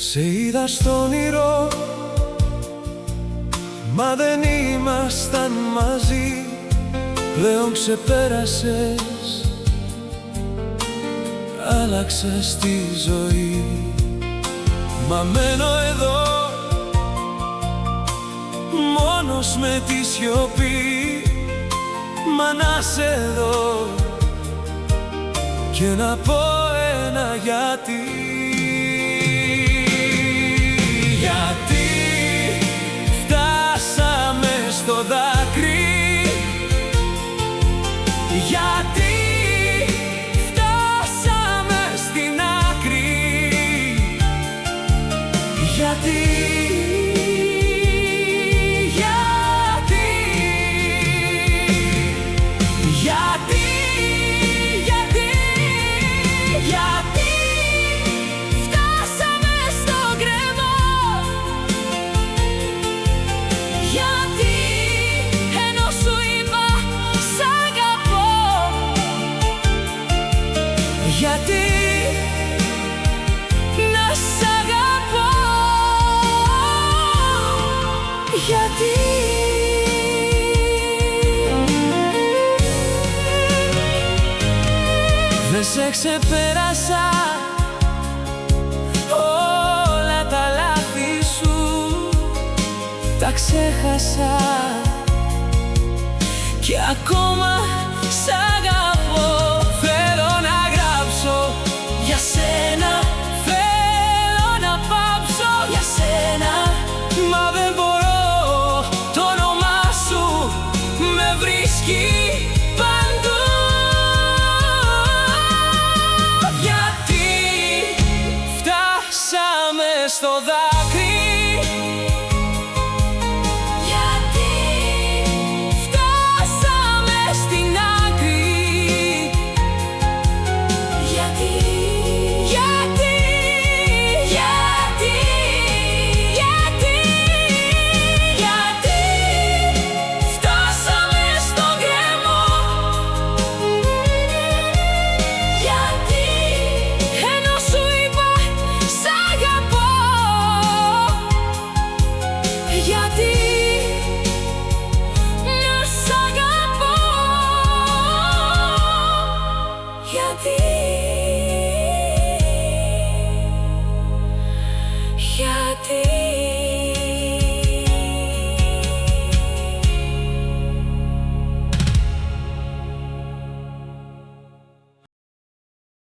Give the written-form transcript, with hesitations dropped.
Σε είδα στο όνειρο, μα δεν ήμασταν μαζί. Πλέον ξεπέρασες, άλλαξες τη ζωή. Μα μένω εδώ, μόνος με τη σιωπή. Μα να σε δω και να πω ένα γιατί. Γιατί φτάσαμε στο δάκρυ, γιατί φτάσαμε στην άκρη, γιατί. Γιατί να σ' αγαπώ, γιατί. Δεν σε ξεπέρασα όλα τα λάθη σου, τα ξέχασα και ακόμα σ' αγαπώ. Για σένα θέλω να πάψω, για σένα. Μα δεν μπορώ, το όνομά σου με βρίσκει παντού. Γιατί φτάσαμε στο δάκρυ.